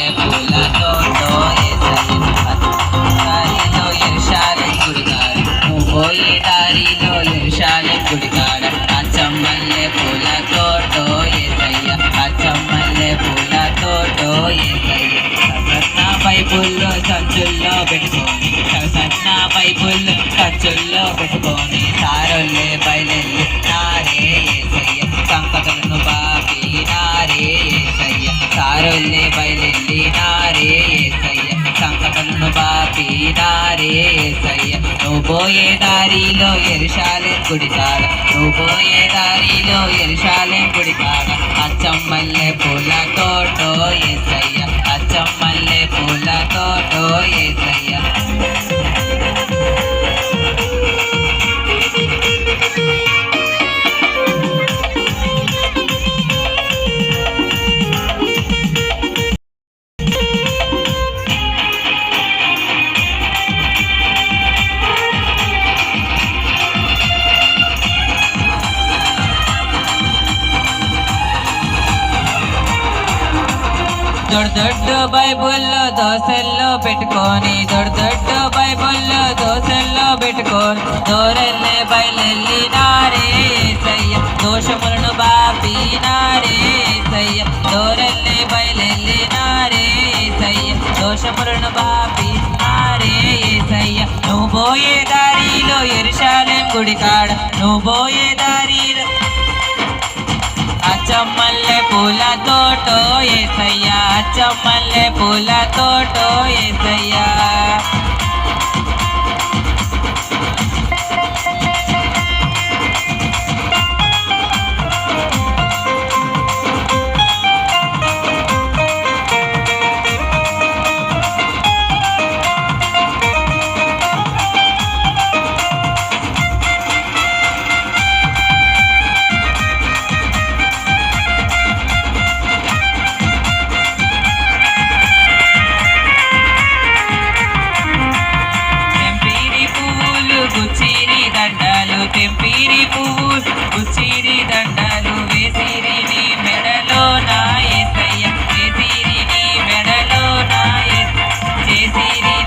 మల్లె పూల తోటో దారిలో ఎరుషాలెం గుడికాడ నువ్వు పోయే దారిలో ఎరుషాలెం గుడికాడ అచ్చం మల్లె పూల తోటో ఏసయ్య అచ్చం మల్లె పూల తోటో ఏసయ్య సన్న పైపుల్లో సంచుల్లో పెట్టుకొని సన్న పైపుల్లో సంచుల్లో పెట్టుకొని సారొల్లే బయలెల్లి నారే ఏసయ్య సంకటలను బాపి నారే ఏసయ్య సారొల్లే బయలెల్లి నారే ఏసయ్య సంకటలను బాపి నారే ఏసయ్య నువ్వు పోయే దారిలో ఎరుషాలెం గుడికాడ నువ్వు పోయే దారిలో ఎరుషాలెం గుడికాడ అచ్చం మల్లె పూల తోటో ఏసయ్య అచ్చం మల్లె పూల తోటో ఏసయ్య దొడ్డు బైబుల్లో దోసెల్లో పెట్టుకొని దొడ్డు బైబుల్లో దోసెల్లో పెట్టుకొని దోరెల్లే బయలెల్లి నారే ఏసయ్య దోషములను బాపి నారే ఏసయ్య దోరెల్లే బయలెల్లి నారే ఏసయ్య దోషములను బాపి నారే ఏసయ్య నువ్వు పోయే దారిలో ఎరుషాలెం గుడికాడ నువ్వు పోయే దారిలో అచ్చం మల్లె పూల తోటో ఏసయ్య అచ్చం మల్లె పూల తోటో ఏసయ్య తెంపిరి పువ్వు గుచ్చిరి దండలు వేసిరి నీ మెడలో నా ఏసయ్య వేసిరి నీ మెడలో నా చేసిరి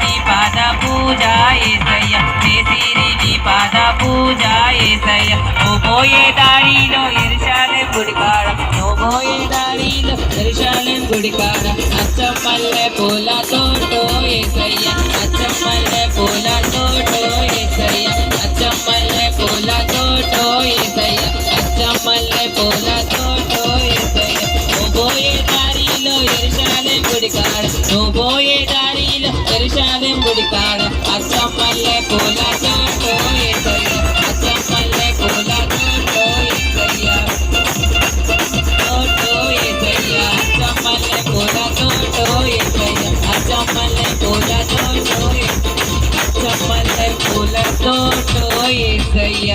నీ పాద పూజ ఏసయ్య చేసిరి నీ పాద పూజ ఏసయ్య నువ్వు పోయే దారిలో ఎరుషాలెం గుడికాడ నువ్వు పోయే దారిలో ఎరుషాలెం గుడికాడ అచ్చం మల్లె పూల తోటో ఏసయ్య అచ్చం మల్లె పూల తోటో ఏసయ్య అచ్చం మల్లె పూల తోటో ఏసయ్య అచ్చం మల్లె పూల తోటో ఏసయ్య నువ్వు పోయే దారిలో ఎరుషాలెం గుడికాడ నువ్వు పోయే దారిలో ఎరుషాలెం గుడికాడ అచ్చం మల్లె పూల తోటో ఏసయ్య అచ్చం మల్లె పూల తోటో ఏసయ్య తోటో ఏసయ్య అచ్చం మల్లె పూల తోటో ఏసయ్య అచ్చం మల్లె పూల తోటో అచ్చం మల్లె పూల తోటో ఏసయ్య